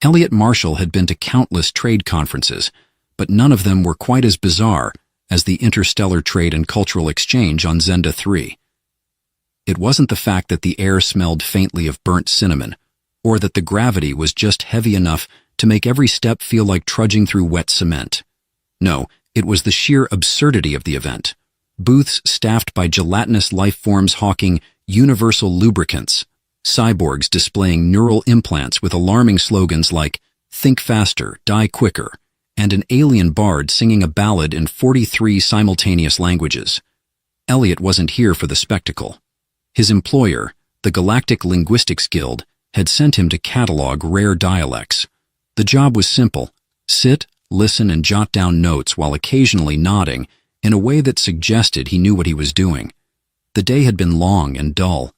Elliot Marshall had been to countless trade conferences, but none of them were quite as bizarre as the Interstellar Trade and Cultural Exchange on Zenda 3. It wasn't the fact that the air smelled faintly of burnt cinnamon, or that the gravity was just heavy enough to make every step feel like trudging through wet cement. No, it was the sheer absurdity of the event. Booths staffed by gelatinous life forms hawking universal lubricants, cyborgs displaying neural implants with alarming slogans like "Think faster, die quicker," and an alien bard singing a ballad in 43 simultaneous languages. Elliot wasn't here for the spectacle. His employer, the Galactic Linguistics Guild, had sent him to catalog rare dialects. The job was simple: sit, listen, and jot down notes while occasionally nodding in a way that suggested he knew what he was doing. The day had been long and dull.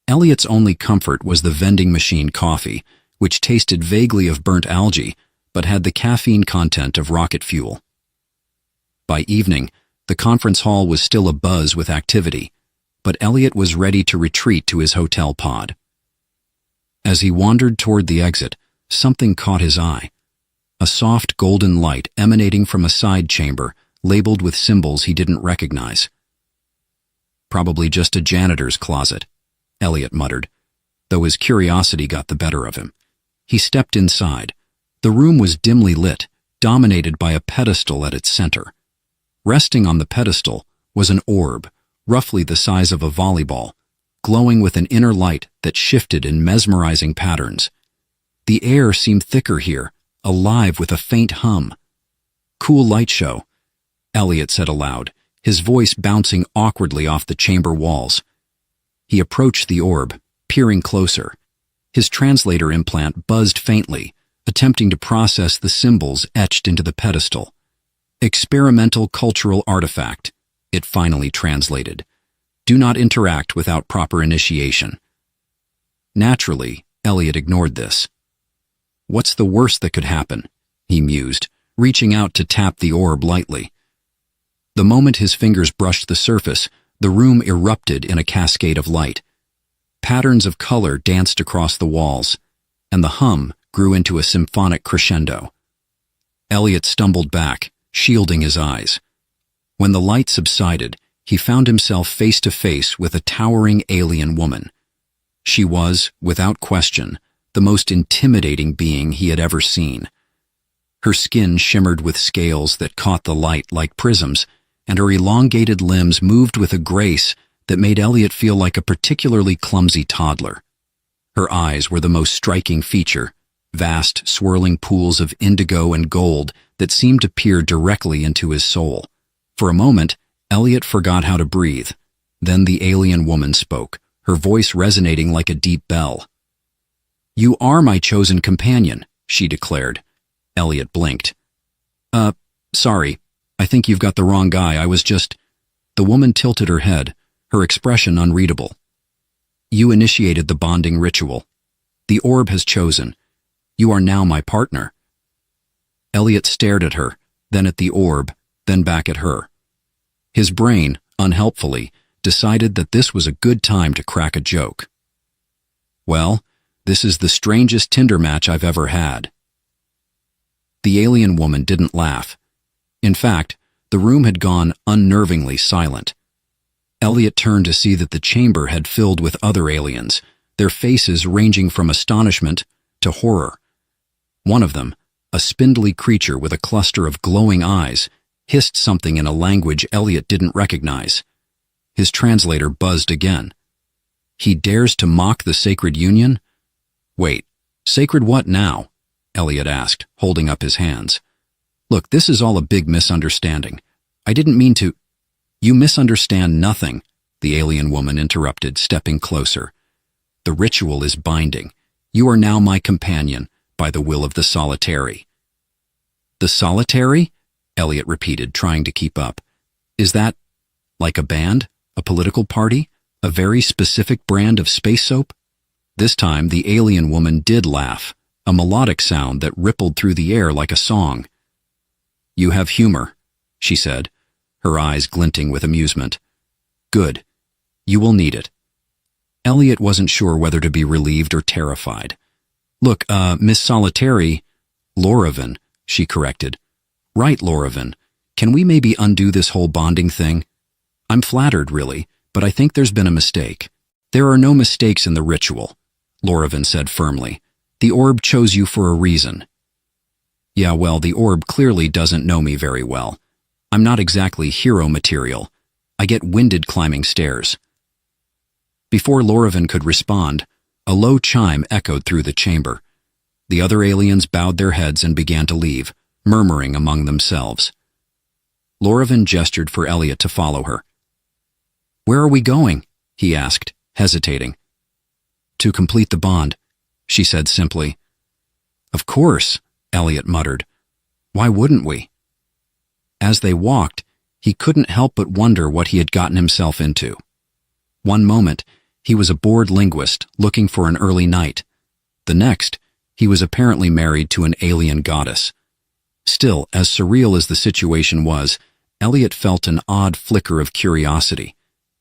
Elliot's only comfort was the vending machine coffee, which tasted vaguely of burnt algae, but had the caffeine content of rocket fuel. By evening, the conference hall was still abuzz with activity, but Elliot was ready to retreat to his hotel pod. As he wandered toward the exit, something caught his eye. A soft golden light emanating from a side chamber, labeled with symbols he didn't recognize. Probably just a janitor's closet, Elliot muttered, though his curiosity got the better of him. He stepped inside. The room was dimly lit, dominated by a pedestal at its center. Resting on the pedestal was an orb, roughly the size of a volleyball, glowing with an inner light that shifted in mesmerizing patterns. The air seemed thicker here, alive with a faint hum. "Cool light show," Elliot said aloud, his voice bouncing awkwardly off the chamber walls. He approached the orb, peering closer. His translator implant buzzed faintly, attempting to process the symbols etched into the pedestal. "Experimental cultural artifact," it finally translated. "Do not interact without proper initiation." Naturally, Elliot ignored this. What's the worst that could happen? He mused, reaching out to tap the orb lightly. The moment his fingers brushed the surface, the room erupted in a cascade of light. Patterns of color danced across the walls, and the hum grew into a symphonic crescendo. Elliot stumbled back, shielding his eyes. When the light subsided, he found himself face to face with a towering alien woman. She was, without question, the most intimidating being he had ever seen. Her skin shimmered with scales that caught the light like prisms, and her elongated limbs moved with a grace that made Elliot feel like a particularly clumsy toddler. Her eyes were the most striking feature, vast, swirling pools of indigo and gold that seemed to peer directly into his soul. For a moment, Elliot forgot how to breathe. Then the alien woman spoke, her voice resonating like a deep bell. "You are my chosen companion," she declared. Elliot blinked. Sorry. I think you've got the wrong guy. I was just—" The woman tilted her head, her expression unreadable. "You initiated the bonding ritual. The orb has chosen. You are now my partner." Elliot stared at her, then at the orb, then back at her. His brain, unhelpfully, decided that this was a good time to crack a joke. "Well, this is the strangest Tinder match I've ever had." The alien woman didn't laugh. In fact, the room had gone unnervingly silent. Elliot turned to see that the chamber had filled with other aliens, their faces ranging from astonishment to horror. One of them, a spindly creature with a cluster of glowing eyes, hissed something in a language Elliot didn't recognize. His translator buzzed again. "He dares to mock the sacred union?" "Wait, sacred what now?" Elliot asked, holding up his hands. "Look, this is all a big misunderstanding. I didn't mean to—" "You misunderstand nothing," the alien woman interrupted, stepping closer. "The ritual is binding. You are now my companion, by the will of the solitary." "The solitary?" Elliot repeated, trying to keep up. "Is that like a band? A political party? A very specific brand of space soap?" This time the alien woman did laugh, a melodic sound that rippled through the air like a song. "You have humor," she said, her eyes glinting with amusement. "Good. You will need it." Elliot wasn't sure whether to be relieved or terrified. Look, Miss Solitary, Lorovan, she corrected. Right, Lorovan. Can we maybe undo this whole bonding thing? I'm flattered, really, but I think there's been a mistake. There are no mistakes in the ritual, Lorovan said firmly. The orb chose you for a reason. Yeah, well, the orb clearly doesn't know me very well. I'm not exactly hero material. I get winded climbing stairs. Before Lorovan could respond, a low chime echoed through the chamber. The other aliens bowed their heads and began to leave, murmuring among themselves. Lorovan gestured for Elliot to follow her. Where are we going? He asked, hesitating. To complete the bond, she said simply. Of course, Elliot muttered. Why wouldn't we? As they walked, he couldn't help but wonder what he had gotten himself into. One moment, he was a bored linguist looking for an early night. The next, he was apparently married to an alien goddess. Still, as surreal as the situation was, Elliot felt an odd flicker of curiosity.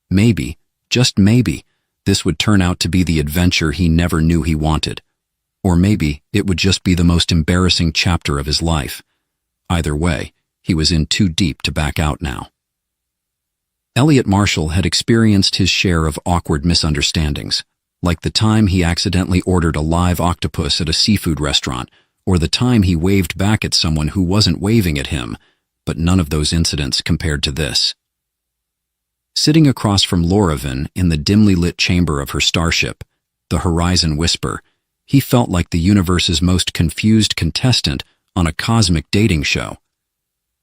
Maybe, just maybe, this would turn out to be the adventure he never knew he wanted. Or maybe it would just be the most embarrassing chapter of his life. Either way, he was in too deep to back out now. Elliot Marshall had experienced his share of awkward misunderstandings, like the time he accidentally ordered a live octopus at a seafood restaurant, or the time he waved back at someone who wasn't waving at him, but none of those incidents compared to this. Sitting across from Lorovan in the dimly lit chamber of her starship, the Horizon Whisper, he felt like the universe's most confused contestant on a cosmic dating show.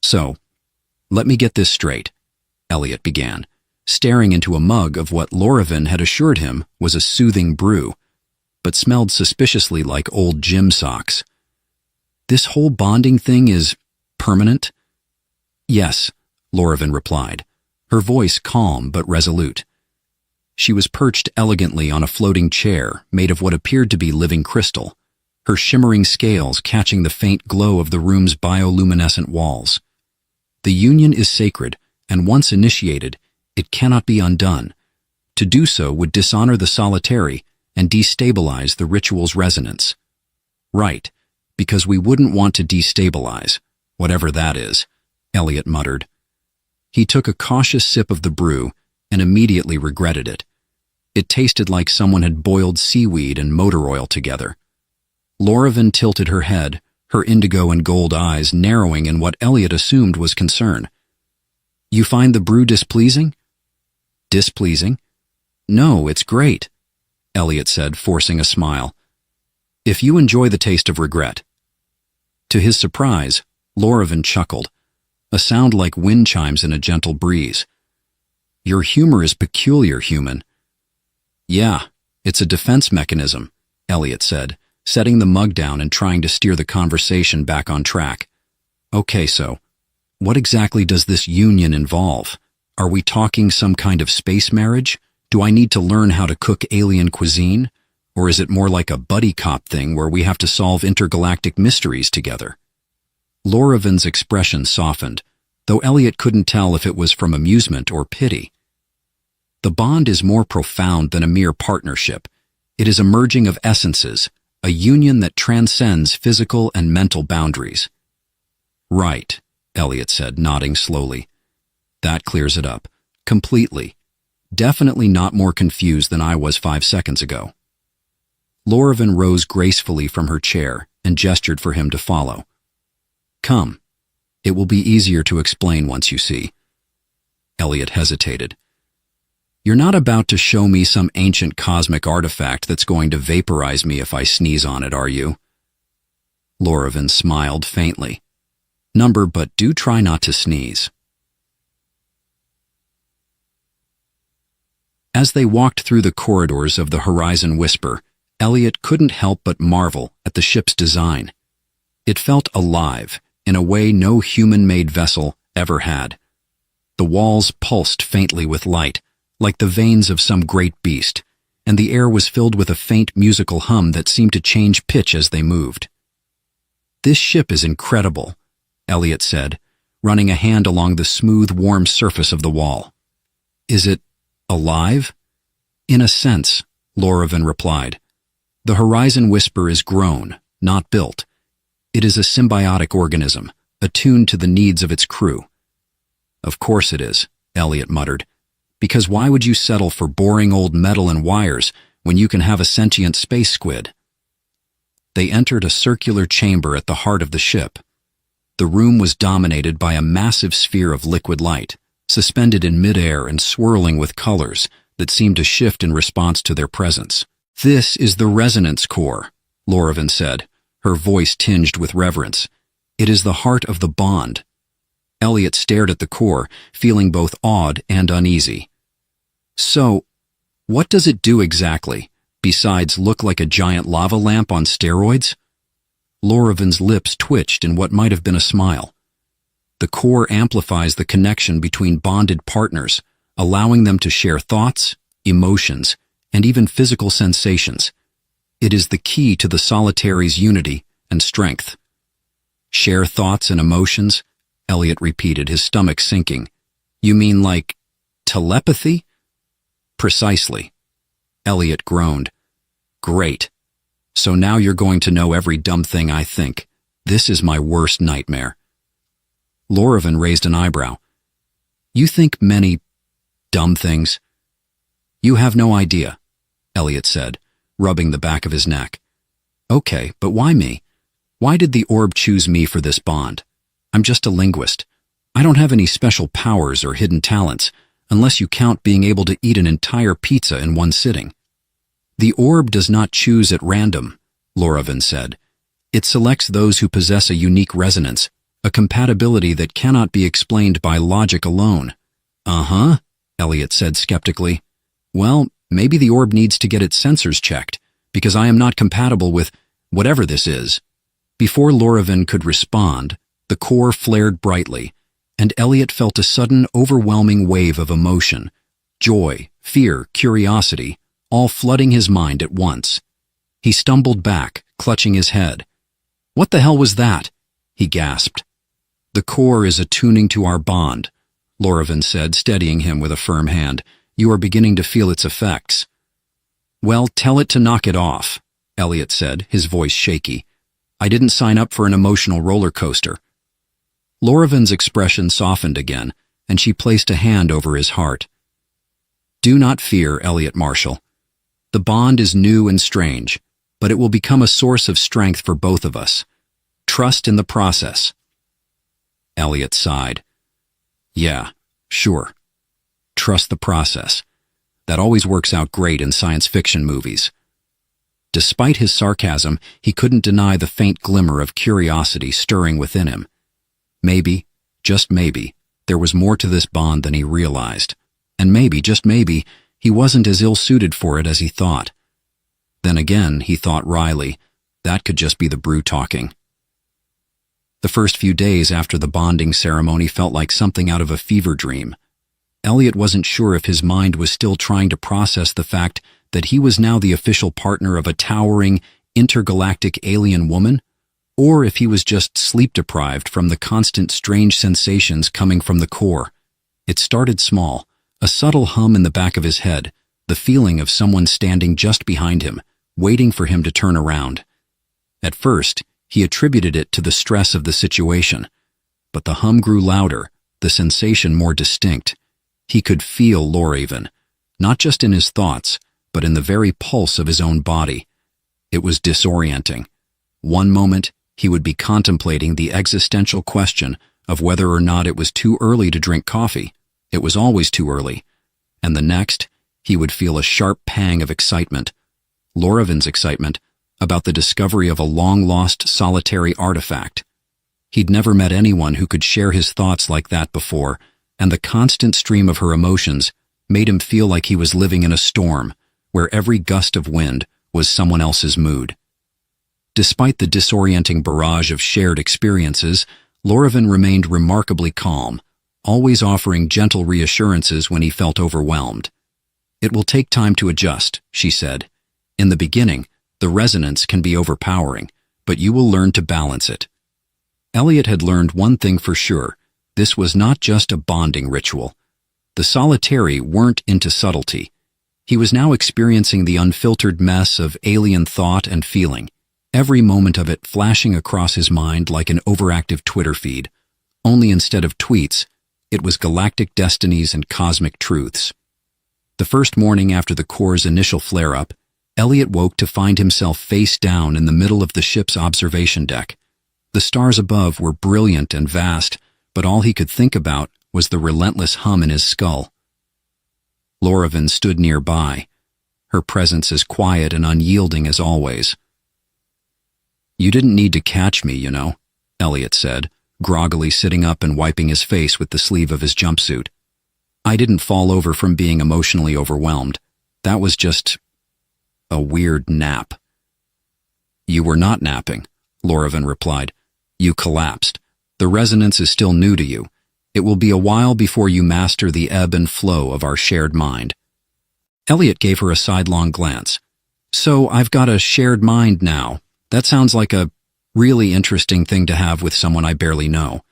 So, let me get this straight, Elliot began, staring into a mug of what Lorovan had assured him was a soothing brew, but smelled suspiciously like old gym socks. This whole bonding thing is permanent? Yes, Lorovan replied, her voice calm but resolute. She was perched elegantly on a floating chair made of what appeared to be living crystal, her shimmering scales catching the faint glow of the room's bioluminescent walls. The union is sacred, and once initiated, it cannot be undone. To do so would dishonor the solitary and destabilize the ritual's resonance. Right, because we wouldn't want to destabilize, whatever that is, Elliot muttered. He took a cautious sip of the brew and immediately regretted it. It tasted like someone had boiled seaweed and motor oil together. Lorovan tilted her head, her indigo and gold eyes narrowing in what Elliot assumed was concern. You find the brew displeasing? Displeasing? No, it's great, Elliot said, forcing a smile. If you enjoy the taste of regret. To his surprise, Lorovan chuckled, a sound like wind chimes in a gentle breeze. Your humor is peculiar, human. Yeah, it's a defense mechanism, Elliot said, setting the mug down and trying to steer the conversation back on track. Okay, so, what exactly does this union involve? Are we talking some kind of space marriage? Do I need to learn how to cook alien cuisine? Or is it more like a buddy cop thing where we have to solve intergalactic mysteries together? Lorovan's expression softened, though Elliot couldn't tell if it was from amusement or pity. The bond is more profound than a mere partnership. It is a merging of essences, a union that transcends physical and mental boundaries. Right, Elliot said, nodding slowly. That clears it up. Completely. Definitely not more confused than I was 5 seconds ago. Lorovan rose gracefully from her chair and gestured for him to follow. Come. It will be easier to explain once you see. Elliot hesitated. You're not about to show me some ancient cosmic artifact that's going to vaporize me if I sneeze on it, are you? Lorovan smiled faintly. Number, but do try not to sneeze. As they walked through the corridors of the Horizon Whisper, Elliot couldn't help but marvel at the ship's design. It felt alive, in a way no human-made vessel ever had. The walls pulsed faintly with light, like the veins of some great beast, and the air was filled with a faint musical hum that seemed to change pitch as they moved. This ship is incredible, Elliot said, running a hand along the smooth, warm surface of the wall. Is it alive? In a sense, Lorovan replied. The Horizon Whisper is grown, not built. It is a symbiotic organism, attuned to the needs of its crew. Of course it is, Elliot muttered. Because why would you settle for boring old metal and wires when you can have a sentient space squid? They entered a circular chamber at the heart of the ship. The room was dominated by a massive sphere of liquid light, suspended in midair and swirling with colors that seemed to shift in response to their presence. This is the resonance core, Lorovan said, her voice tinged with reverence. It is the heart of the bond. Elliot stared at the core, feeling both awed and uneasy. So, what does it do exactly, besides look like a giant lava lamp on steroids? Lorovan's lips twitched in what might have been a smile. The core amplifies the connection between bonded partners, allowing them to share thoughts, emotions, and even physical sensations. It is the key to the solitary's unity and strength. Share thoughts and emotions? Elliot repeated, his stomach sinking. You mean like telepathy? Precisely. Elliot groaned. Great. So now you're going to know every dumb thing I think. This is my worst nightmare. Lorovan raised an eyebrow. You think many dumb things? You have no idea, Elliot said, rubbing the back of his neck. Okay, but why me? Why did the orb choose me for this bond? I'm just a linguist. I don't have any special powers or hidden talents, unless you count being able to eat an entire pizza in one sitting. The orb does not choose at random, Lorovan said. It selects those who possess a unique resonance, a compatibility that cannot be explained by logic alone. Uh-huh, Elliot said skeptically. Well, maybe the orb needs to get its sensors checked, because I am not compatible with whatever this is. Before Lorovan could respond, the core flared brightly, and Elliot felt a sudden, overwhelming wave of emotion, joy, fear, curiosity, all flooding his mind at once. He stumbled back, clutching his head. What the hell was that? He gasped. The core is attuning to our bond, Lorovan said, steadying him with a firm hand. You are beginning to feel its effects. Well, tell it to knock it off, Elliot said, his voice shaky. I didn't sign up for an emotional roller coaster. Lorovan's expression softened again, and she placed a hand over his heart. Do not fear, Elliot Marshall. The bond is new and strange, but it will become a source of strength for both of us. Trust in the process. Elliot sighed. Yeah, sure. Trust the process. That always works out great in science fiction movies. Despite his sarcasm, he couldn't deny the faint glimmer of curiosity stirring within him. Maybe, just maybe, there was more to this bond than he realized. And maybe, just maybe, he wasn't as ill-suited for it as he thought. Then again, he thought wryly, that could just be the brew talking. The first few days after the bonding ceremony felt like something out of a fever dream. Elliot wasn't sure if his mind was still trying to process the fact that he was now the official partner of a towering, intergalactic alien woman, or if he was just sleep-deprived from the constant strange sensations coming from the core. It started small, a subtle hum in the back of his head, the feeling of someone standing just behind him, waiting for him to turn around. At first, he attributed it to the stress of the situation, but the hum grew louder, the sensation more distinct. He could feel Lorovan, not just in his thoughts, but in the very pulse of his own body. It was disorienting. One moment, he would be contemplating the existential question of whether or not it was too early to drink coffee. It was always too early. And the next, he would feel a sharp pang of excitement. Lorovan's excitement about the discovery of a long-lost solitary artifact. He'd never met anyone who could share his thoughts like that before, and the constant stream of her emotions made him feel like he was living in a storm, where every gust of wind was someone else's mood. Despite the disorienting barrage of shared experiences, Lorovan remained remarkably calm, always offering gentle reassurances when he felt overwhelmed. It will take time to adjust, she said. In the beginning, the resonance can be overpowering, but you will learn to balance it. Elliot had learned one thing for sure. This was not just a bonding ritual. The solitary weren't into subtlety. He was now experiencing the unfiltered mess of alien thought and feeling, every moment of it flashing across his mind like an overactive Twitter feed. Only instead of tweets, it was galactic destinies and cosmic truths. The first morning after the core's initial flare-up, Elliot woke to find himself face down in the middle of the ship's observation deck. The stars above were brilliant and vast, but all he could think about was the relentless hum in his skull. Lorraine stood nearby, her presence as quiet and unyielding as always. "You didn't need to catch me, you know," Elliot said, groggily sitting up and wiping his face with the sleeve of his jumpsuit. "I didn't fall over from being emotionally overwhelmed. That was just a weird nap." "You were not napping," Lorraine replied. "You collapsed. The resonance is still new to you. It will be a while before you master the ebb and flow of our shared mind." Elliot gave her a sidelong glance. "So I've got a shared mind now. That sounds like a really interesting thing to have with someone I barely know."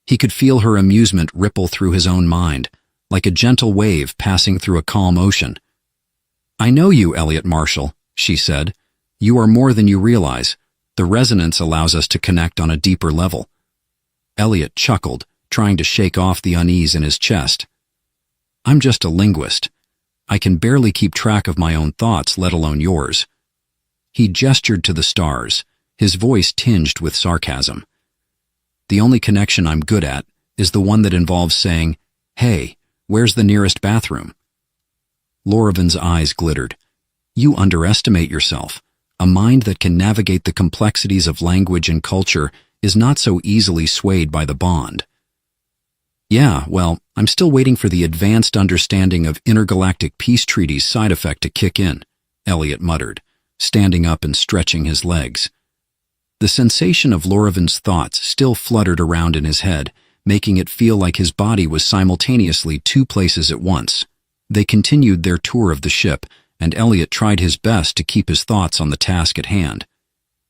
He could feel her amusement ripple through his own mind, like a gentle wave passing through a calm ocean. "I know you, Elliot Marshall," she said. "You are more than you realize. The resonance allows us to connect on a deeper level." Elliot chuckled, trying to shake off the unease in his chest. "I'm just a linguist. I can barely keep track of my own thoughts, let alone yours." He gestured to the stars, his voice tinged with sarcasm. "The only connection I'm good at is the one that involves saying, 'Hey, where's the nearest bathroom?'" Lorraine's eyes glittered. "You underestimate yourself. A mind that can navigate the complexities of language and culture is not so easily swayed by the bond." "Yeah, well, I'm still waiting for the advanced understanding of intergalactic peace treaties side effect to kick in," Elliot muttered, standing up and stretching his legs. The sensation of Lorraine's thoughts still fluttered around in his head, making it feel like his body was simultaneously two places at once. They continued their tour of the ship, and Elliot tried his best to keep his thoughts on the task at hand.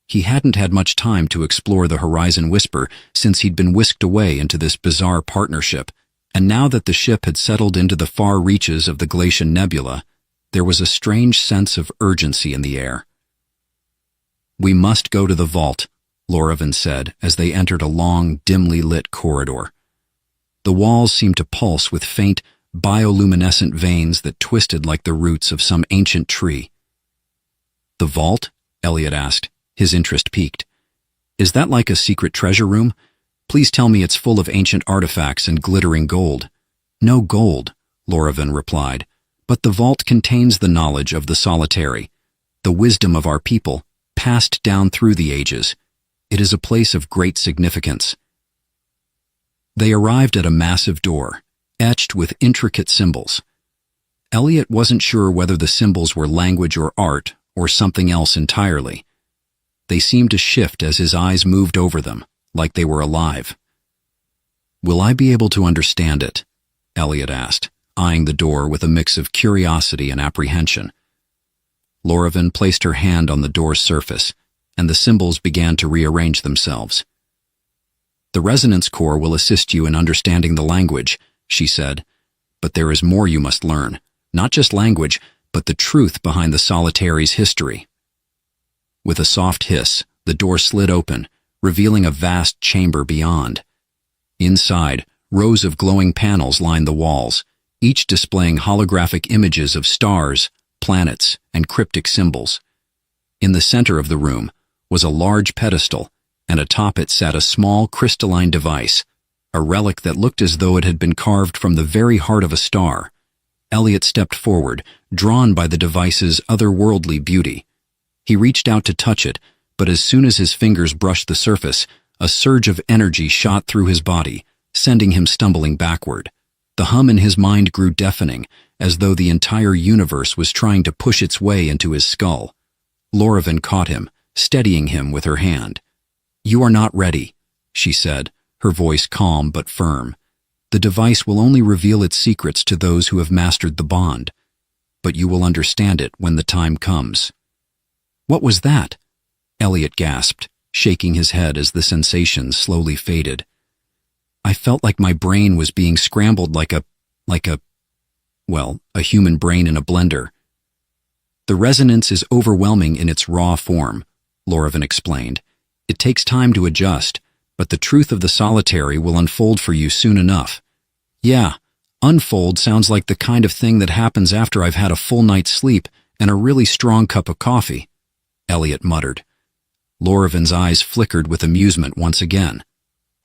He hadn't had much time to explore the Horizon Whisper since he'd been whisked away into this bizarre partnership, and now that the ship had settled into the far reaches of the Glacian Nebula, there was a strange sense of urgency in the air. "We must go to the vault," Lorraine said as they entered a long, dimly lit corridor. The walls seemed to pulse with faint, bioluminescent veins that twisted like the roots of some ancient tree. "The vault?" Elliot asked, his interest piqued. "Is that like a secret treasure room? Please tell me it's full of ancient artifacts and glittering gold." "No gold," Lorraine replied, "but the vault contains the knowledge of the solitary, the wisdom of our people, passed down through the ages. It is a place of great significance." They arrived at a massive door, etched with intricate symbols. Elliot wasn't sure whether the symbols were language or art, or something else entirely. They seemed to shift as his eyes moved over them, like they were alive. "Will I be able to understand it?" Elliot asked, eyeing the door with a mix of curiosity and apprehension. Lorraine placed her hand on the door's surface, and the symbols began to rearrange themselves. "The resonance core will assist you in understanding the language," she said, "but there is more you must learn, not just language, but the truth behind the solitary's history." With a soft hiss, the door slid open, revealing a vast chamber beyond. Inside, rows of glowing panels lined the walls, each displaying holographic images of stars, planets, and cryptic symbols. In the center of the room was a large pedestal, and atop it sat a small crystalline device, a relic that looked as though it had been carved from the very heart of a star. Elliot stepped forward, drawn by the device's otherworldly beauty. He reached out to touch it, but as soon as his fingers brushed the surface, a surge of energy shot through his body, sending him stumbling backward. The hum in his mind grew deafening, as though the entire universe was trying to push its way into his skull. Lorraine caught him, steadying him with her hand. "You are not ready," she said, her voice calm but firm. "The device will only reveal its secrets to those who have mastered the bond, but you will understand it when the time comes." "What was that?" Elliot gasped, shaking his head as the sensation slowly faded. "I felt like my brain was being scrambled like a... well, a human brain in a blender. The resonance is overwhelming in its raw form, Lorovan explained. It takes time to adjust, but the truth of the solitary will unfold for you soon enough. Yeah, unfold sounds like the kind of thing that happens after I've had a full night's sleep and a really strong cup of coffee, Elliot muttered. Lorovan's eyes flickered with amusement once again.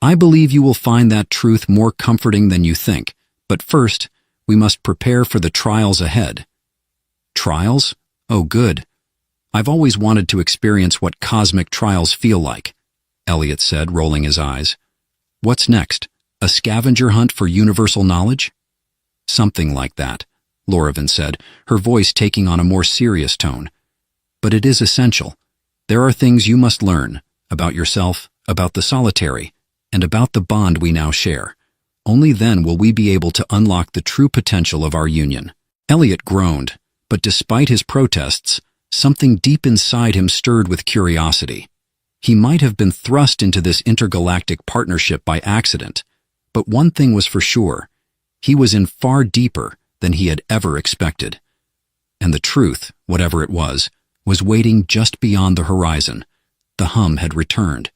I believe you will find that truth more comforting than you think, but first, we must prepare for the trials ahead. Trials? Oh, good. I've always wanted to experience what cosmic trials feel like, Elliot said, rolling his eyes. What's next? A scavenger hunt for universal knowledge? Something like that, Lorovan said, her voice taking on a more serious tone. But it is essential. There are things you must learn about yourself, about the solitary, and about the bond we now share. Only then will we be able to unlock the true potential of our union. Elliot groaned, but despite his protests, something deep inside him stirred with curiosity. He might have been thrust into this intergalactic partnership by accident, but one thing was for sure. He was in far deeper than he had ever expected. And the truth, whatever it was waiting just beyond the horizon. The hum had returned.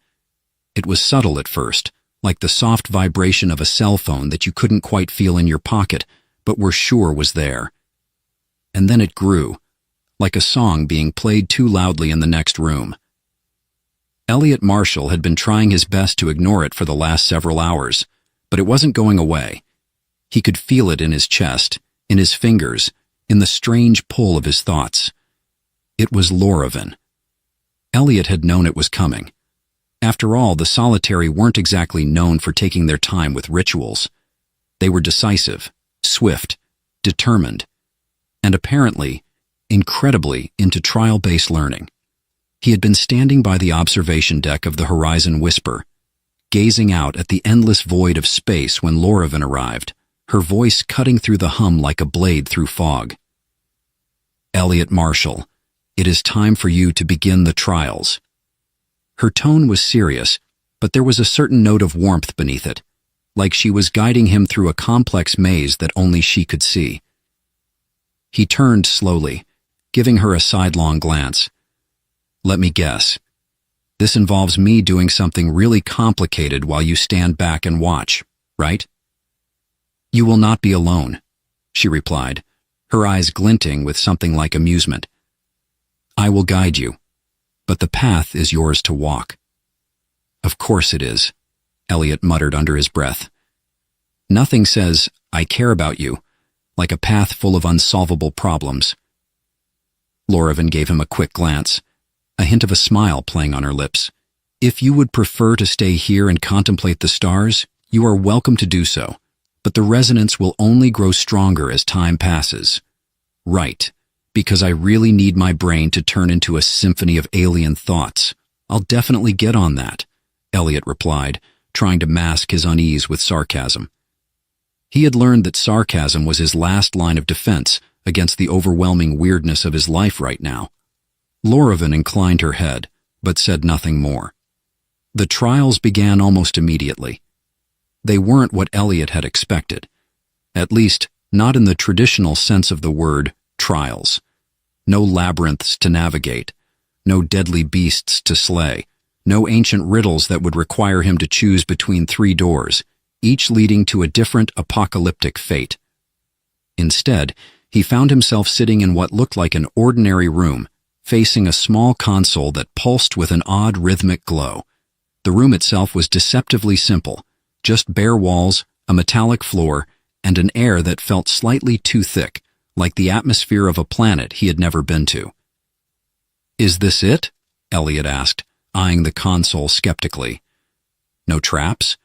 It was subtle at first, like the soft vibration of a cell phone that you couldn't quite feel in your pocket, but were sure was there. And then it grew, like a song being played too loudly in the next room. Elliot Marshall had been trying his best to ignore it for the last several hours, but it wasn't going away. He could feel it in his chest, in his fingers, in the strange pull of his thoughts. It was Lorovan. Elliot had known it was coming. After all, the solitary weren't exactly known for taking their time with rituals. They were decisive, swift, determined, and apparently, incredibly into trial-based learning. He had been standing by the observation deck of the Horizon Whisper, gazing out at the endless void of space when Lorovan arrived, her voice cutting through the hum like a blade through fog. Elliot Marshall, it is time for you to begin the trials. Her tone was serious, but there was a certain note of warmth beneath it, like she was guiding him through a complex maze that only she could see. He turned slowly, giving her a sidelong glance. Let me guess. This involves me doing something really complicated while you stand back and watch, right? You will not be alone, she replied, her eyes glinting with something like amusement. I will guide you, but the path is yours to walk. Of course it is, Elliot muttered under his breath. Nothing says, I care about you, like a path full of unsolvable problems. Lorovan gave him a quick glance, a hint of a smile playing on her lips. If you would prefer to stay here and contemplate the stars, you are welcome to do so, but the resonance will only grow stronger as time passes. Right, because I really need my brain to turn into a symphony of alien thoughts. I'll definitely get on that, Elliot replied, trying to mask his unease with sarcasm. He had learned that sarcasm was his last line of defense against the overwhelming weirdness of his life right now. Lorovan inclined her head, but said nothing more. The trials began almost immediately. They weren't what Elliot had expected, at least not in the traditional sense of the word trials. No labyrinths to navigate, no deadly beasts to slay, no ancient riddles that would require him to choose between 3 doors, each leading to a different apocalyptic fate. Instead, he found himself sitting in what looked like an ordinary room, facing a small console that pulsed with an odd rhythmic glow. The room itself was deceptively simple, just bare walls, a metallic floor, and an air that felt slightly too thick, like the atmosphere of a planet he had never been to. Is this it? Elliot asked, eyeing the console skeptically. No traps?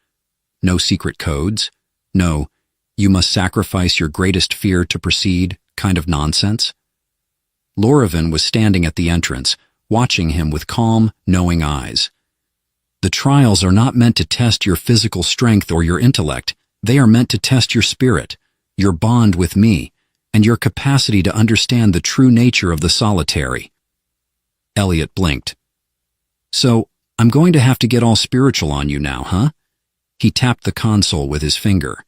No secret codes? No, you must sacrifice your greatest fear to proceed kind of nonsense? Lorovan was standing at the entrance, watching him with calm, knowing eyes. The trials are not meant to test your physical strength or your intellect. They are meant to test your spirit, your bond with me, and your capacity to understand the true nature of the solitary. Elliot blinked. So, I'm going to have to get all spiritual on you now, huh? He tapped the console with his finger.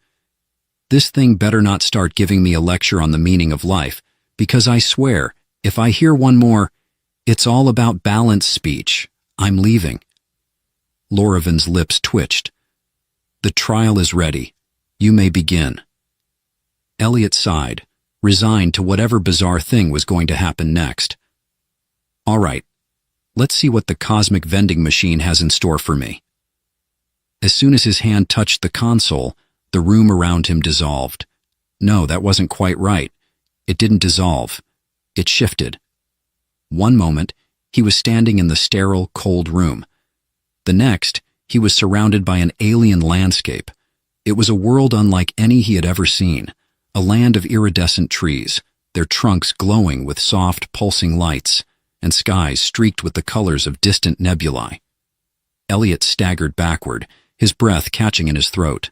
This thing better not start giving me a lecture on the meaning of life, because I swear, if I hear one more, it's all about balanced speech, I'm leaving. Lorovin's lips twitched. The trial is ready. You may begin. Elliot sighed, resigned to whatever bizarre thing was going to happen next. All right, let's see what the cosmic vending machine has in store for me. As soon as his hand touched the console, the room around him dissolved. No, that wasn't quite right. It didn't dissolve. It shifted. One moment, he was standing in the sterile, cold room. The next, he was surrounded by an alien landscape. It was a world unlike any he had ever seen, a land of iridescent trees, their trunks glowing with soft, pulsing lights, and skies streaked with the colors of distant nebulae. Elliot staggered backward, his breath catching in his throat.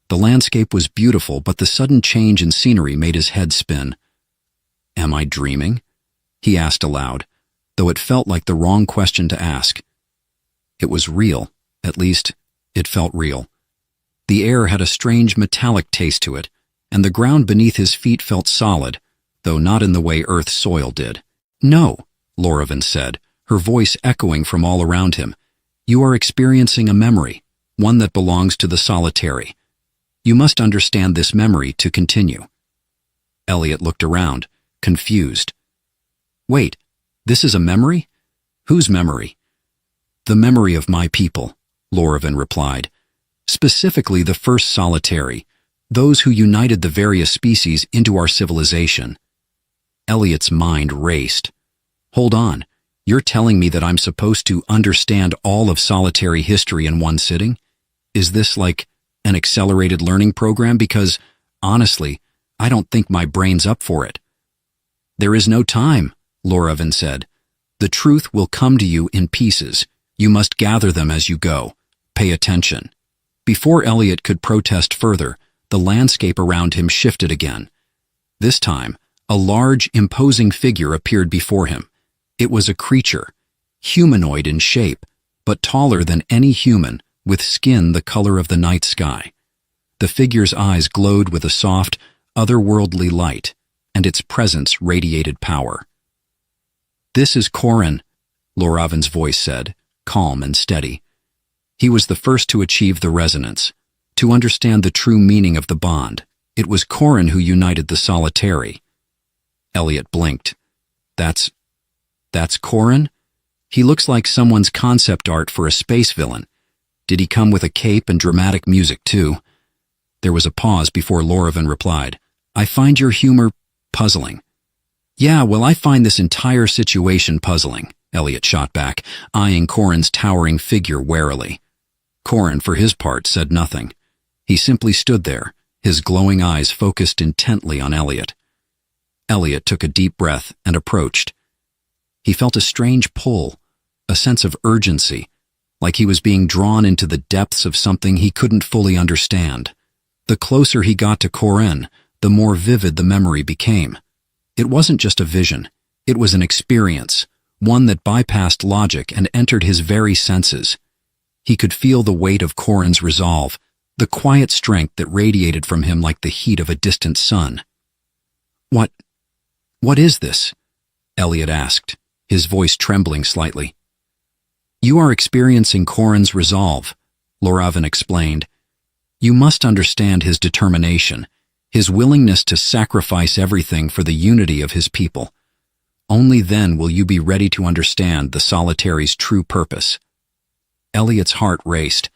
The landscape was beautiful, but the sudden change in scenery made his head spin. Am I dreaming? He asked aloud, though it felt like the wrong question to ask. It was real, at least, it felt real. The air had a strange metallic taste to it, and the ground beneath his feet felt solid, though not in the way Earth's soil did. No, Lorovin said, her voice echoing from all around him. You are experiencing a memory, one that belongs to the solitary. You must understand this memory to continue. Elliot looked around, confused. Wait, this is a memory? Whose memory? The memory of my people, Lorovin replied. Specifically the first solitary, those who united the various species into our civilization. Elliot's mind raced. Hold on, you're telling me that I'm supposed to understand all of solitary history in one sitting? Is this like an accelerated learning program? Because, honestly, I don't think my brain's up for it. There is no time, Lorovin said. The truth will come to you in pieces. You must gather them as you go. Pay attention. Before Elliot could protest further, the landscape around him shifted again. This time, a large, imposing figure appeared before him. It was a creature, humanoid in shape, but taller than any human, with skin the color of the night sky. The figure's eyes glowed with a soft, otherworldly light, and its presence radiated power. This is Korin, Lorovin's voice said, calm and steady. He was the first to achieve the resonance, to understand the true meaning of the bond. It was Korin who united the solitary. Elliot blinked. That's Korin? He looks like someone's concept art for a space villain. Did he come with a cape and dramatic music too? There was a pause before Lorovin replied. I find your humor puzzling. Yeah, well, I find this entire situation puzzling, Elliot shot back, eyeing Korin's towering figure warily. Korin, for his part, said nothing. He simply stood there, his glowing eyes focused intently on Elliot. Elliot took a deep breath and approached. He felt a strange pull, a sense of urgency, like he was being drawn into the depths of something he couldn't fully understand. The closer he got to Korin, the more vivid the memory became. It wasn't just a vision, it was an experience, one that bypassed logic and entered his very senses. He could feel the weight of Korin's resolve, the quiet strength that radiated from him like the heat of a distant sun. What is this? Elliot asked, his voice trembling slightly. You are experiencing Korin's resolve, Lorovin explained. You must understand his determination, his willingness to sacrifice everything for the unity of his people. Only then will you be ready to understand the solitary's true purpose. Elliot's heart raced.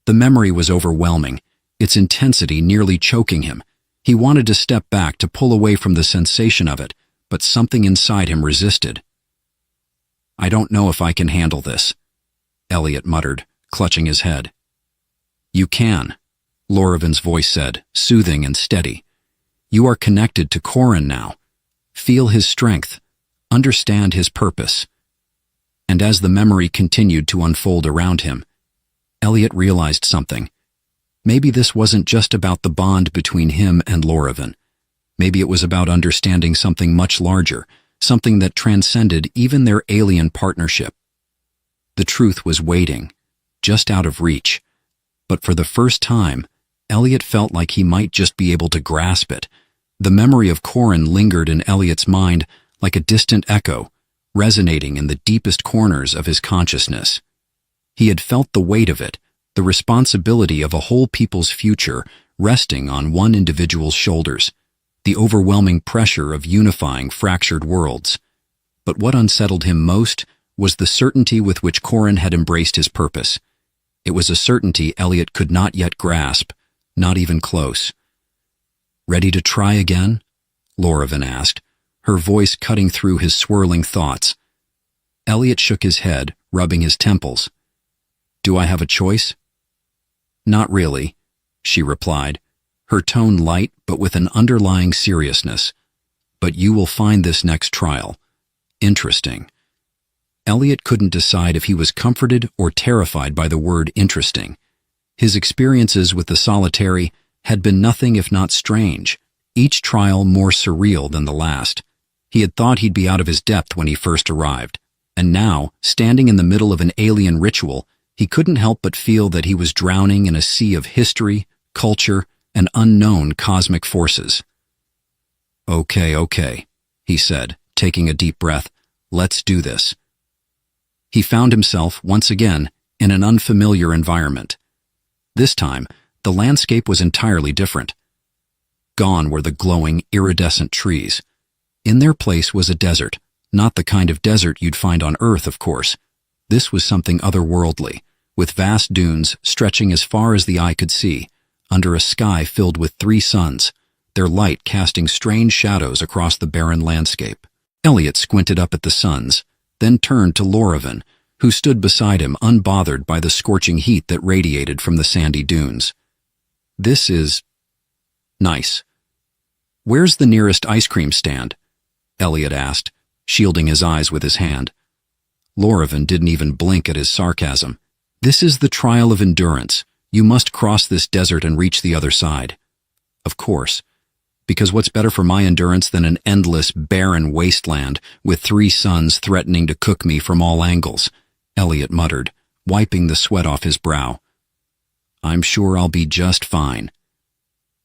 The memory was overwhelming, its intensity nearly choking him. He wanted to step back to pull away from the sensation of it, but something inside him resisted. I don't know if I can handle this, Elliot muttered, clutching his head. You can, Lorovin's voice said, soothing and steady. You are connected to Korin now. Feel his strength. Understand his purpose. And as the memory continued to unfold around him, Elliot realized something. Maybe this wasn't just about the bond between him and Lorovin. Maybe it was about understanding something much larger, something that transcended even their alien partnership. The truth was waiting, just out of reach. But for the first time, Elliot felt like he might just be able to grasp it. The memory of Corin lingered in Elliot's mind like a distant echo, resonating in the deepest corners of his consciousness. He had felt the weight of it, the responsibility of a whole people's future resting on one individual's shoulders, the overwhelming pressure of unifying fractured worlds. But what unsettled him most was the certainty with which Corin had embraced his purpose. It was a certainty Elliot could not yet grasp, not even close. "Ready to try again?" Lorraine asked, her voice cutting through his swirling thoughts. Elliot shook his head, rubbing his temples. "Do I have a choice?" "Not really," she replied, her tone light but with an underlying seriousness. "But you will find this next trial interesting." Elliot couldn't decide if he was comforted or terrified by the word interesting. His experiences with the solitary had been nothing if not strange, each trial more surreal than the last. He had thought he'd be out of his depth when he first arrived, and now, standing in the middle of an alien ritual, he couldn't help but feel that he was drowning in a sea of history, culture, and unknown cosmic forces. Okay, he said, taking a deep breath. "Let's do this." He found himself, once again, in an unfamiliar environment. This time, the landscape was entirely different. Gone were the glowing, iridescent trees. In their place was a desert, not the kind of desert you'd find on Earth, of course. This was something otherworldly, with vast dunes stretching as far as the eye could see, under a sky filled with 3 suns, their light casting strange shadows across the barren landscape. Elliot squinted up at the suns, then turned to Lorraine, who stood beside him unbothered by the scorching heat that radiated from the sandy dunes. "This is nice. Where's the nearest ice cream stand?" Elliot asked, shielding his eyes with his hand. Lorraine didn't even blink at his sarcasm. "This is the trial of endurance. You must cross this desert and reach the other side." "Of course. Because what's better for my endurance than an endless, barren wasteland with 3 suns threatening to cook me from all angles?" Elliot muttered, wiping the sweat off his brow. "I'm sure I'll be just fine."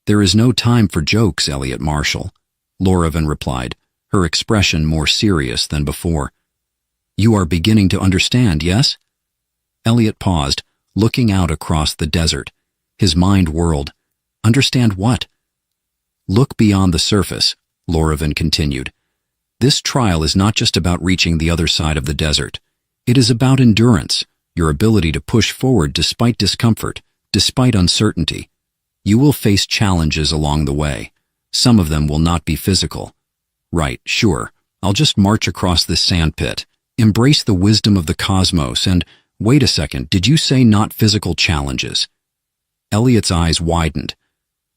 "There is no time for jokes, Elliot Marshall," Lorraine replied, her expression more serious than before. "You are beginning to understand, yes?" Elliot paused, looking out across the desert. His mind whirled. Understand what? "Look beyond the surface," Lorraine continued. "This trial is not just about reaching the other side of the desert. It is about endurance, your ability to push forward despite discomfort, despite uncertainty. You will face challenges along the way. Some of them will not be physical. Right, sure, I'll just march across this sandpit, embrace the wisdom of the cosmos, and wait a second, did you say not physical challenges?" Elliot's eyes widened.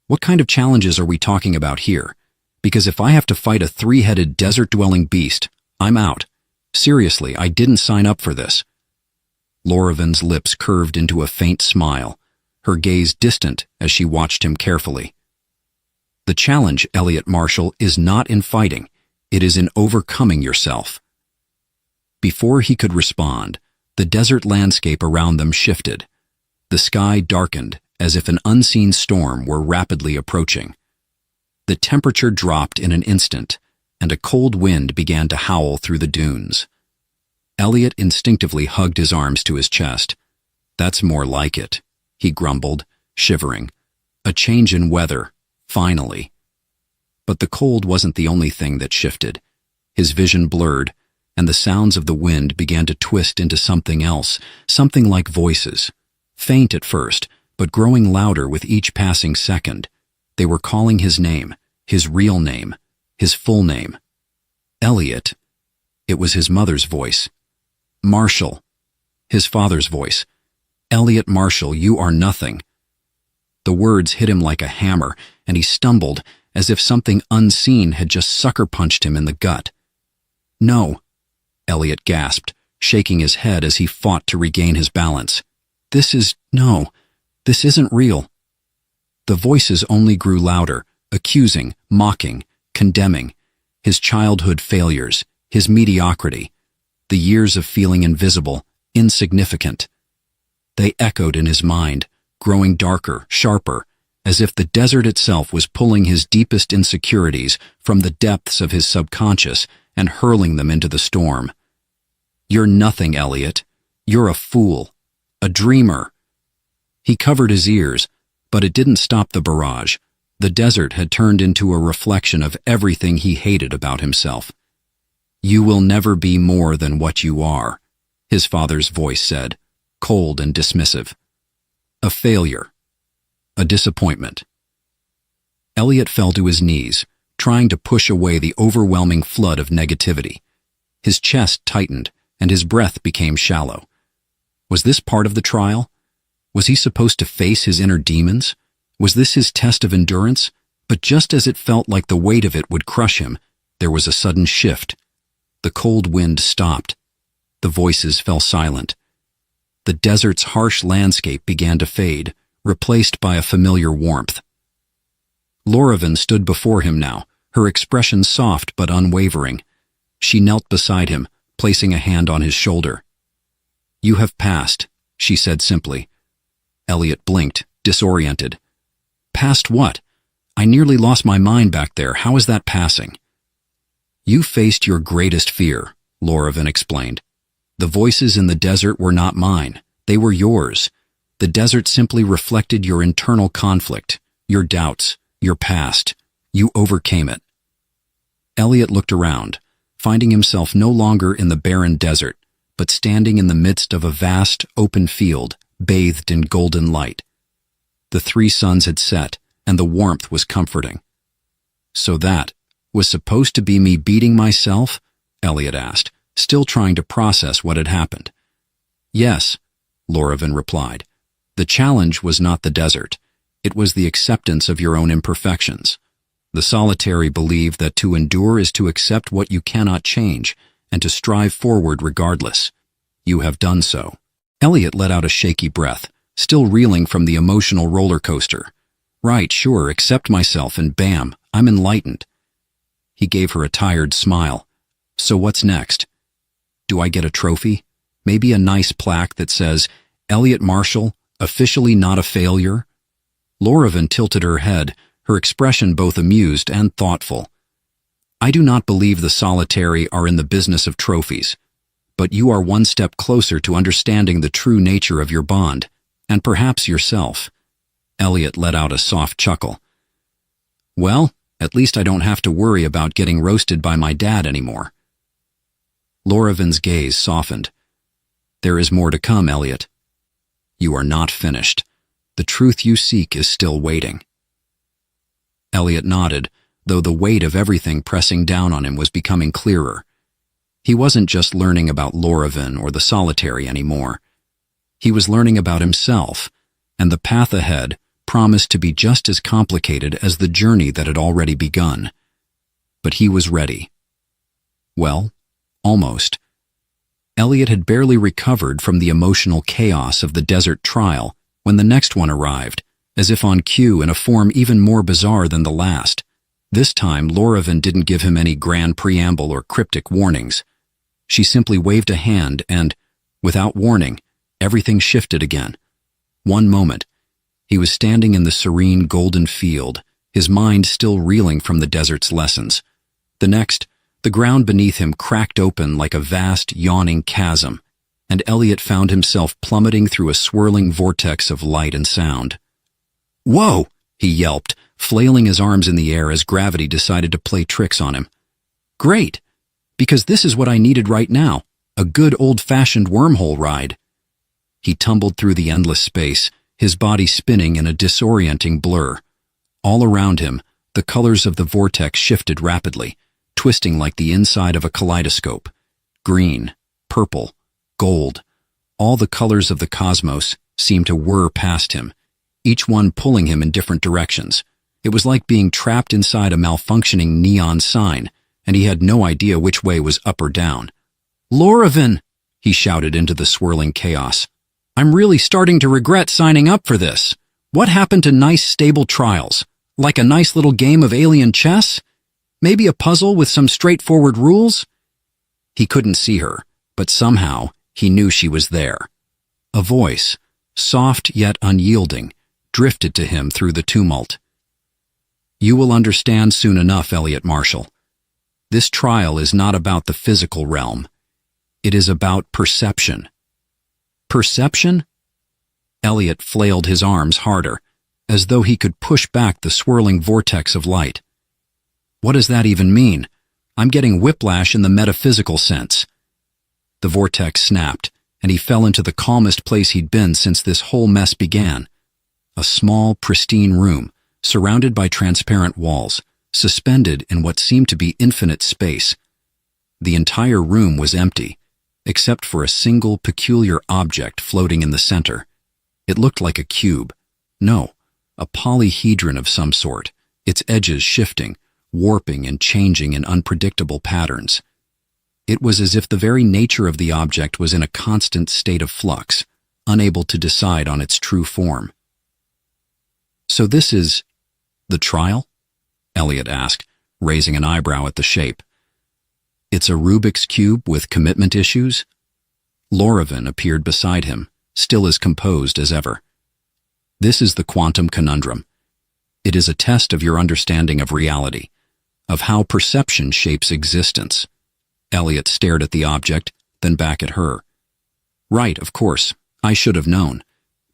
"What kind of challenges are we talking about here? Because if I have to fight a 3-headed desert-dwelling beast, I'm out. Seriously, I didn't sign up for this." Lorraine's lips curved into a faint smile, her gaze distant as she watched him carefully. "The challenge, Elliot Marshall, is not in fighting. It is in overcoming yourself." Before he could respond, the desert landscape around them shifted. The sky darkened as if an unseen storm were rapidly approaching. The temperature dropped in an instant, and a cold wind began to howl through the dunes. Elliot instinctively hugged his arms to his chest. "That's more like it," he grumbled, shivering. "A change in weather, finally." But the cold wasn't the only thing that shifted. His vision blurred, and the sounds of the wind began to twist into something else, something like voices. Faint at first, but growing louder with each passing second. They were calling his name, his real name, his full name. Elliot. It was his mother's voice. Marshall. His father's voice. "Elliot Marshall, you are nothing." The words hit him like a hammer, and he stumbled, as if something unseen had just sucker-punched him in the gut. "No," Elliot gasped, shaking his head as he fought to regain his balance. No, this isn't real." The voices only grew louder, accusing, mocking, condemning. His childhood failures, his mediocrity, the years of feeling invisible, insignificant. They echoed in his mind, growing darker, sharper, as if the desert itself was pulling his deepest insecurities from the depths of his subconscious and hurling them into the storm. "You're nothing, Elliot. You're a fool. A dreamer." He covered his ears, but it didn't stop the barrage. The desert had turned into a reflection of everything he hated about himself. "You will never be more than what you are," his father's voice said, cold and dismissive. "A failure. A disappointment." Elliot fell to his knees, trying to push away the overwhelming flood of negativity. His chest tightened, and his breath became shallow. Was this part of the trial? Was he supposed to face his inner demons? Was this his test of endurance? But just as it felt like the weight of it would crush him, there was a sudden shift. The cold wind stopped. The voices fell silent. The desert's harsh landscape began to fade, replaced by a familiar warmth. Lorraine stood before him now, her expression soft but unwavering. She knelt beside him, placing a hand on his shoulder. "You have passed," she said simply. Elliot blinked, disoriented. "Past what? I nearly lost my mind back there. How is that passing?" "You faced your greatest fear," Lorraine explained. "The voices in the desert were not mine. They were yours. The desert simply reflected your internal conflict, your doubts, your past. You overcame it." Elliot looked around, finding himself no longer in the barren desert, but standing in the midst of a vast, open field, bathed in golden light. The 3 suns had set, and the warmth was comforting. "So that was supposed to be me beating myself?" Elliot asked, still trying to process what had happened. "Yes," Lorraine replied. "The challenge was not the desert. It was the acceptance of your own imperfections. The solitary believe that to endure is to accept what you cannot change, and to strive forward regardless. You have done so." Elliot let out a shaky breath, still reeling from the emotional roller coaster. "Right, sure, accept myself, and bam, I'm enlightened." He gave her a tired smile. "So what's next? Do I get a trophy? Maybe a nice plaque that says, 'Elliot Marshall, officially not a failure'?" Lorraine tilted her head, her expression both amused and thoughtful. "I do not believe the solitary are in the business of trophies, but you are one step closer to understanding the true nature of your bond, and perhaps yourself." Elliot let out a soft chuckle. "Well, at least I don't have to worry about getting roasted by my dad anymore." Lorraine's gaze softened. "There is more to come, Elliot. You are not finished. The truth you seek is still waiting." Elliot nodded, though the weight of everything pressing down on him was becoming clearer. He wasn't just learning about Lorraine or the solitary anymore. He was learning about himself, and the path ahead promised to be just as complicated as the journey that had already begun. But he was ready. Well, almost. Elliot had barely recovered from the emotional chaos of the desert trial when the next one arrived, as if on cue in a form even more bizarre than the last. This time, Lorraine didn't give him any grand preamble or cryptic warnings. She simply waved a hand and, without warning, everything shifted again. One moment, he was standing in the serene golden field, his mind still reeling from the desert's lessons. The next, the ground beneath him cracked open like a vast, yawning chasm, and Elliot found himself plummeting through a swirling vortex of light and sound. "Whoa!" he yelped, flailing his arms in the air as gravity decided to play tricks on him. "Great! Because this is what I needed right now, a good old-fashioned wormhole ride." He tumbled through the endless space, his body spinning in a disorienting blur. All around him, the colors of the vortex shifted rapidly, twisting like the inside of a kaleidoscope. Green, purple, gold, all the colors of the cosmos seemed to whir past him, each one pulling him in different directions. It was like being trapped inside a malfunctioning neon sign, and he had no idea which way was up or down. "Lorraine!" he shouted into the swirling chaos. "I'm really starting to regret signing up for this. What happened to nice, stable trials? Like a nice little game of alien chess? Maybe a puzzle with some straightforward rules?" He couldn't see her, but somehow he knew she was there. A voice, soft yet unyielding, drifted to him through the tumult. You will understand soon enough, Elliot Marshall. This trial is not about the physical realm. It is about perception. Perception? Elliot flailed his arms harder, as though he could push back the swirling vortex of light. What does that even mean? I'm getting whiplash in the metaphysical sense. The vortex snapped, and he fell into the calmest place he'd been since this whole mess began. A small, pristine room, surrounded by transparent walls, suspended in what seemed to be infinite space. The entire room was empty, except for a single peculiar object floating in the center. It looked like a cube. No, a polyhedron of some sort, its edges shifting, warping and changing in unpredictable patterns. It was as if the very nature of the object was in a constant state of flux, unable to decide on its true form. So this is the trial? Elliot asked, raising an eyebrow at the shape. It's a Rubik's Cube with commitment issues? Loravin appeared beside him, still as composed as ever. This is the quantum conundrum. It is a test of your understanding of reality, of how perception shapes existence. Elliot stared at the object, then back at her. Right, of course, I should have known.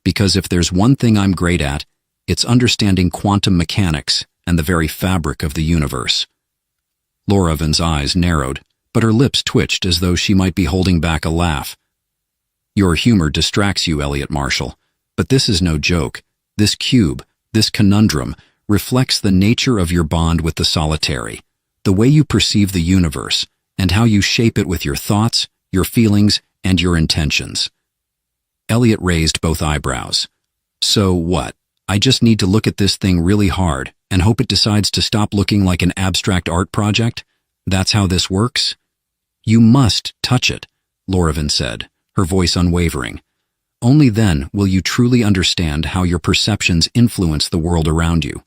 Because if there's one thing I'm great at, it's understanding quantum mechanics and the very fabric of the universe. Loravin's eyes narrowed, but her lips twitched as though she might be holding back a laugh. Your humor distracts you, Elliot Marshall, but this is no joke. This cube, this conundrum, reflects the nature of your bond with the solitary, the way you perceive the universe, and how you shape it with your thoughts, your feelings, and your intentions. Elliot raised both eyebrows. So what? I just need to look at this thing really hard and hope it decides to stop looking like an abstract art project? That's how this works? You must touch it, Loravin said, her voice unwavering. Only then will you truly understand how your perceptions influence the world around you.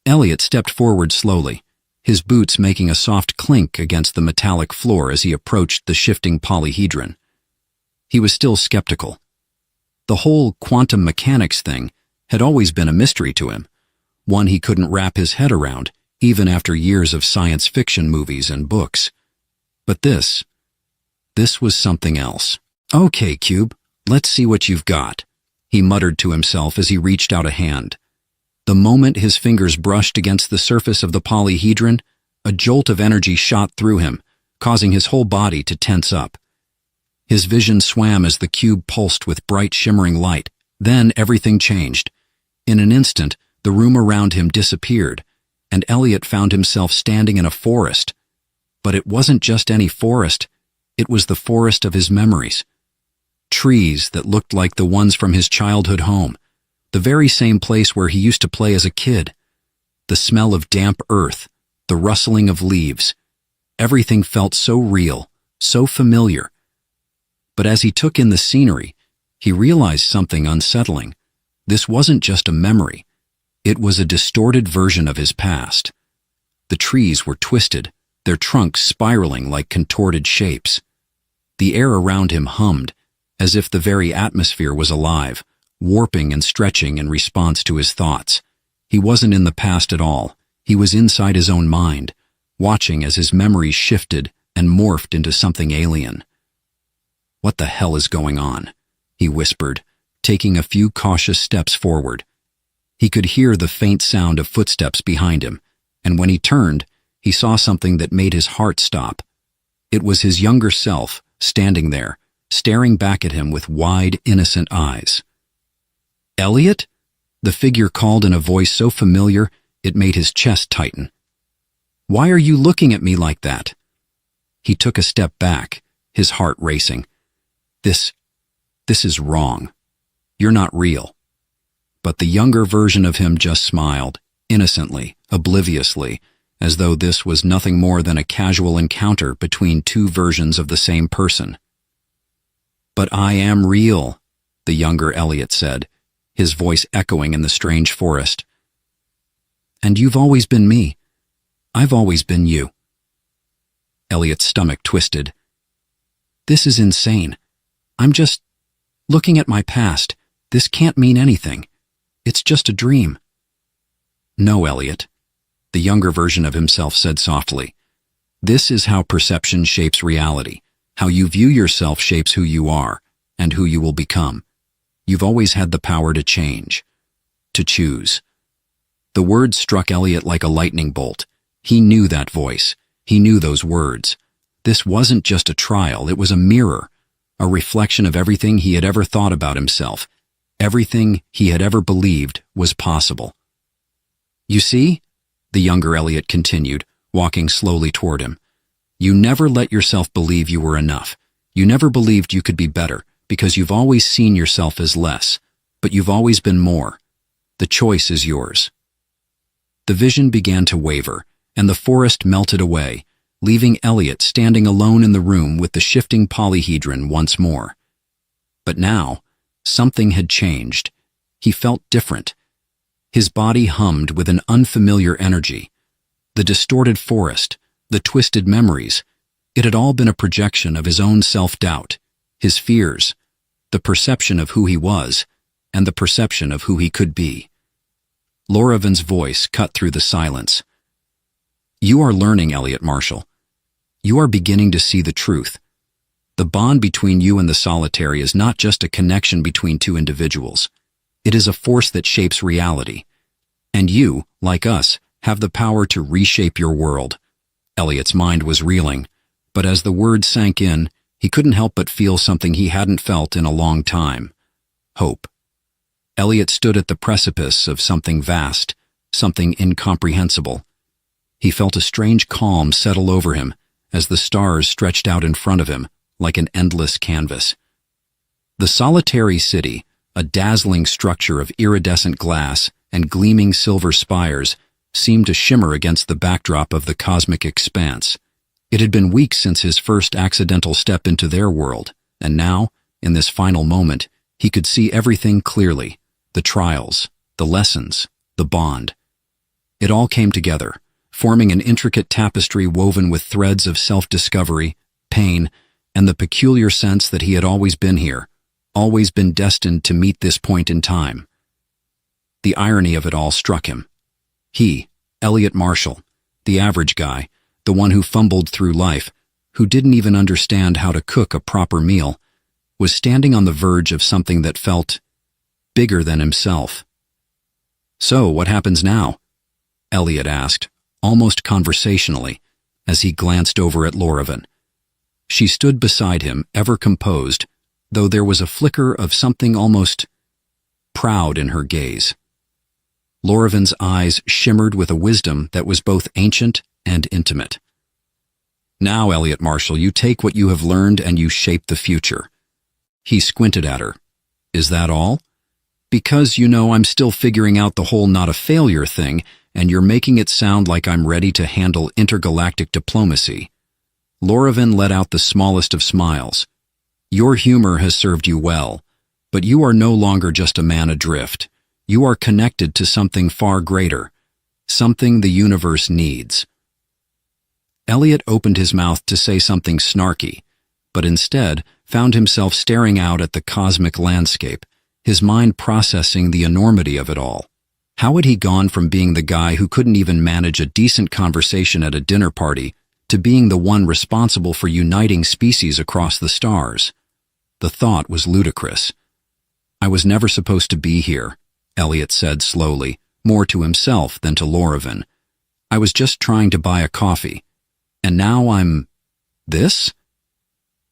Elliot stepped forward slowly, his boots making a soft clink against the metallic floor as he approached the shifting polyhedron. He was still skeptical. The whole quantum mechanics thing had always been a mystery to him, one he couldn't wrap his head around, even after years of science fiction movies and books. But this was something else. Okay, Cube, let's see what you've got, he muttered to himself as he reached out a hand. The moment his fingers brushed against the surface of the polyhedron, a jolt of energy shot through him, causing his whole body to tense up. His vision swam as the cube pulsed with bright, shimmering light. Then everything changed. In an instant, the room around him disappeared, and Elliot found himself standing in a forest. But it wasn't just any forest. It was the forest of his memories. Trees that looked like the ones from his childhood home, the very same place where he used to play as a kid. The smell of damp earth, the rustling of leaves. Everything felt so real, so familiar. But as he took in the scenery, he realized something unsettling. This wasn't just a memory. It was a distorted version of his past. The trees were twisted, their trunks spiraling like contorted shapes. The air around him hummed, as if the very atmosphere was alive, warping and stretching in response to his thoughts. He wasn't in the past at all. He was inside his own mind, watching as his memories shifted and morphed into something alien. What the hell is going on? He whispered, taking a few cautious steps forward. He could hear the faint sound of footsteps behind him, and when he turned, he saw something that made his heart stop. It was his younger self, standing there, staring back at him with wide, innocent eyes. Elliot? The figure called in a voice so familiar it made his chest tighten. Why are you looking at me like that? He took a step back, his heart racing. This is wrong. You're not real. But the younger version of him just smiled, innocently, obliviously, as though this was nothing more than a casual encounter between two versions of the same person. But I am real, the younger Elliot said, his voice echoing in the strange forest. And you've always been me. I've always been you. Elliot's stomach twisted. This is insane. I'm just looking at my past. This can't mean anything. It's just a dream." "No, Elliot," the younger version of himself said softly. "This is how perception shapes reality. How you view yourself shapes who you are, and who you will become. You've always had the power to change, to choose." The words struck Elliot like a lightning bolt. He knew that voice. He knew those words. This wasn't just a trial, it was a mirror, a reflection of everything he had ever thought about himself, everything he had ever believed was possible. "You see?" the younger Elliot continued, walking slowly toward him. "You never let yourself believe you were enough. You never believed you could be better, because you've always seen yourself as less, but you've always been more. The choice is yours." The vision began to waver, and the forest melted away, leaving Elliot standing alone in the room with the shifting polyhedron once more. But now, something had changed. He felt different. His body hummed with an unfamiliar energy. The distorted forest, the twisted memories, it had all been a projection of his own self-doubt, his fears, the perception of who he was, and the perception of who he could be. Loravan's voice cut through the silence. "You are learning, Elliot Marshall. You are beginning to see the truth. The bond between you and the solitary is not just a connection between two individuals. It is a force that shapes reality. And you, like us, have the power to reshape your world." Elliot's mind was reeling, but as the words sank in, he couldn't help but feel something he hadn't felt in a long time: hope. Elliot stood at the precipice of something vast, something incomprehensible. He felt a strange calm settle over him as the stars stretched out in front of him like an endless canvas. The solitary city, a dazzling structure of iridescent glass and gleaming silver spires, seemed to shimmer against the backdrop of the cosmic expanse. It had been weeks since his first accidental step into their world, and now, in this final moment, he could see everything clearly: the trials, the lessons, the bond. It all came together, forming an intricate tapestry woven with threads of self-discovery, pain, and the peculiar sense that he had always been here, always been destined to meet this point in time. The irony of it all struck him. He, Elliot Marshall, the average guy, the one who fumbled through life, who didn't even understand how to cook a proper meal, was standing on the verge of something that felt bigger than himself. "So, what happens now?" Elliot asked, almost conversationally, as he glanced over at Loravan. She stood beside him, ever composed, though there was a flicker of something almost proud in her gaze. Loravan's eyes shimmered with a wisdom that was both ancient and intimate. "Now, Elliot Marshall, you take what you have learned and you shape the future." He squinted at her. "Is that all? Because, I'm still figuring out the whole not a failure thing, and you're making it sound like I'm ready to handle intergalactic diplomacy." Loravan let out the smallest of smiles. "Your humor has served you well, but you are no longer just a man adrift. You are connected to something far greater, something the universe needs." Elliot opened his mouth to say something snarky, but instead found himself staring out at the cosmic landscape, his mind processing the enormity of it all. How had he gone from being the guy who couldn't even manage a decent conversation at a dinner party to being the one responsible for uniting species across the stars? The thought was ludicrous. "I was never supposed to be here," Elliot said slowly, more to himself than to Loravan. "I was just trying to buy a coffee. And now I'm... this?"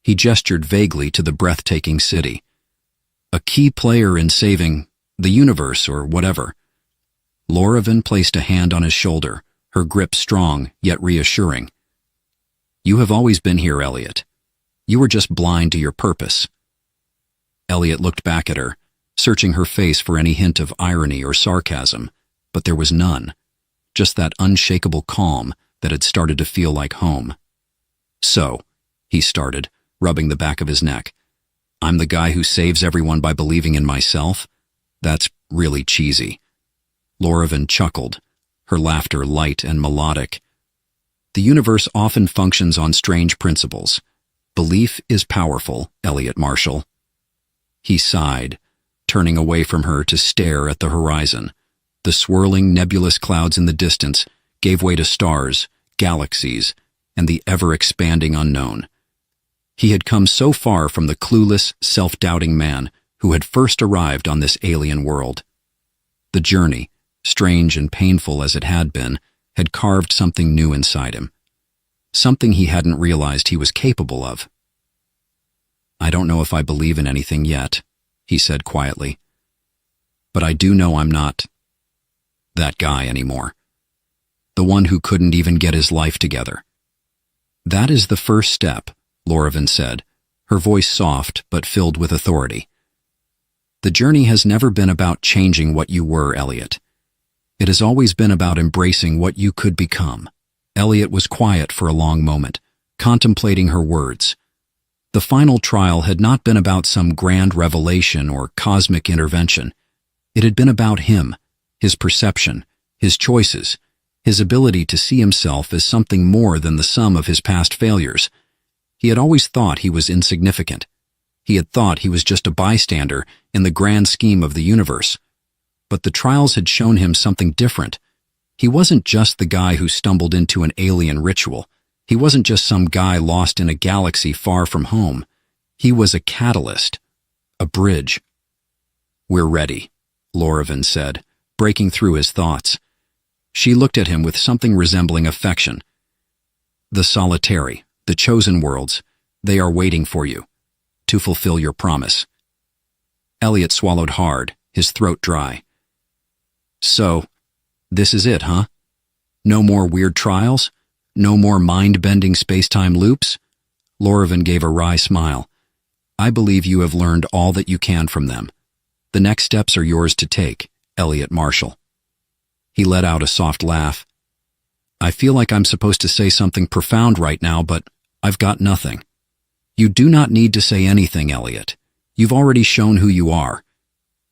He gestured vaguely to the breathtaking city. "A key player in saving the universe or whatever." Loravan placed a hand on his shoulder, her grip strong yet reassuring. "You have always been here, Elliot. You were just blind to your purpose." Elliot looked back at her, searching her face for any hint of irony or sarcasm, but there was none. Just that unshakable calm that had started to feel like home. "So," he started, rubbing the back of his neck, "I'm the guy who saves everyone by believing in myself? That's really cheesy." Loravan chuckled, her laughter light and melodic. "The universe often functions on strange principles. Belief is powerful, Elliot Marshall." He sighed, turning away from her to stare at the horizon. The swirling, nebulous clouds in the distance gave way to stars, galaxies, and the ever-expanding unknown. He had come so far from the clueless, self-doubting man who had first arrived on this alien world. The journey, strange and painful as it had been, had carved something new inside him. Something he hadn't realized he was capable of. "I don't know if I believe in anything yet," he said quietly. "But I do know I'm not that guy anymore. The one who couldn't even get his life together." "That is the first step," Lorraine said, her voice soft but filled with authority. "The journey has never been about changing what you were, Elliot. It has always been about embracing what you could become." Elliot was quiet for a long moment, contemplating her words. The final trial had not been about some grand revelation or cosmic intervention. It had been about him, his perception, his choices, his ability to see himself as something more than the sum of his past failures. He had always thought he was insignificant. He had thought he was just a bystander in the grand scheme of the universe. But the trials had shown him something different. He wasn't just the guy who stumbled into an alien ritual. He wasn't just some guy lost in a galaxy far from home. He was a catalyst, a bridge. "We're ready," Lorraine said, breaking through his thoughts. She looked at him with something resembling affection. "The solitary, the chosen worlds, they are waiting for you, to fulfill your promise." Elliot swallowed hard, his throat dry. "So, this is it, huh? No more weird trials? No more mind-bending space-time loops?" Lorraine gave a wry smile. "I believe you have learned all that you can from them. The next steps are yours to take, Elliot Marshall." He let out a soft laugh. "I feel like I'm supposed to say something profound right now, but I've got nothing." "You do not need to say anything, Elliot. You've already shown who you are."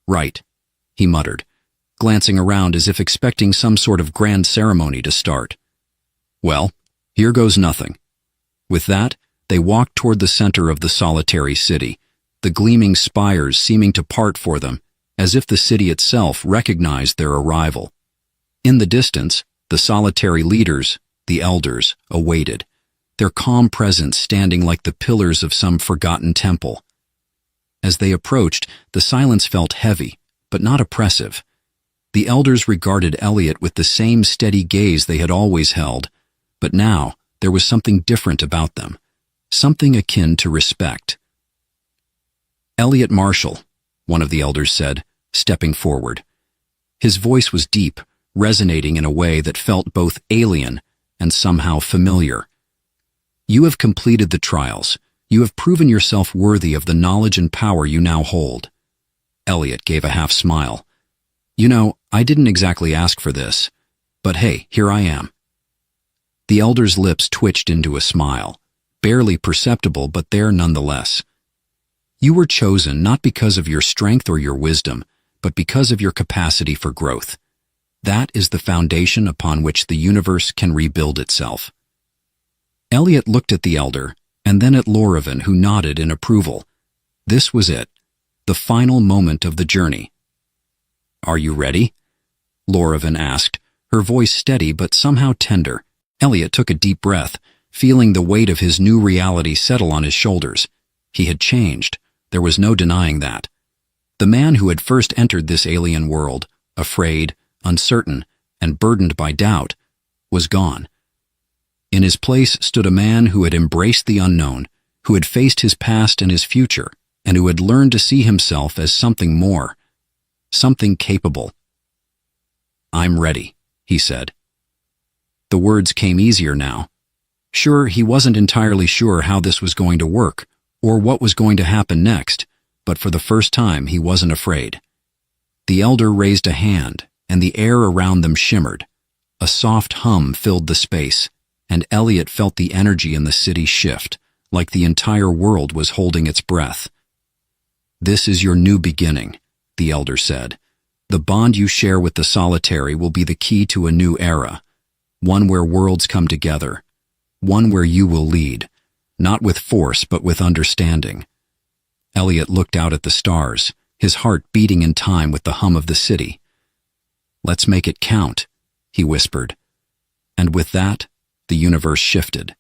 "Right," he muttered, glancing around as if expecting some sort of grand ceremony to start. "Well, here goes nothing." With that, they walked toward the center of the solitary city, the gleaming spires seeming to part for them, as if the city itself recognized their arrival. In the distance, the solitary leaders, the elders, awaited, their calm presence standing like the pillars of some forgotten temple. As they approached, the silence felt heavy, but not oppressive. The elders regarded Elliot with the same steady gaze they had always held, but now there was something different about them, something akin to respect. "Elliot Marshall," one of the elders said, stepping forward. His voice was deep, resonating in a way that felt both alien and somehow familiar. "You have completed the trials. You have proven yourself worthy of the knowledge and power you now hold." Elliot gave a half smile. "You know, I didn't exactly ask for this, but hey, here I am." The elder's lips twitched into a smile, barely perceptible but there nonetheless. "You were chosen not because of your strength or your wisdom, but because of your capacity for growth. That is the foundation upon which the universe can rebuild itself." Elliot looked at the elder, and then at Lorraine, who nodded in approval. This was it, the final moment of the journey. "Are you ready?" Lorraine asked, her voice steady but somehow tender. Elliot took a deep breath, feeling the weight of his new reality settle on his shoulders. He had changed. There was no denying that. The man who had first entered this alien world, afraid, uncertain, and burdened by doubt, was gone. In his place stood a man who had embraced the unknown, who had faced his past and his future, and who had learned to see himself as something more, something capable. "I'm ready," he said. The words came easier now. Sure, he wasn't entirely sure how this was going to work, or what was going to happen next, but for the first time he wasn't afraid. The elder raised a hand, and the air around them shimmered. A soft hum filled the space, and Elliot felt the energy in the city shift, like the entire world was holding its breath. "This is your new beginning," the elder said. "The bond you share with the solitary will be the key to a new era, one where worlds come together, one where you will lead, not with force but with understanding." Elliot looked out at the stars, his heart beating in time with the hum of the city. "Let's make it count," he whispered. And with that, the universe shifted.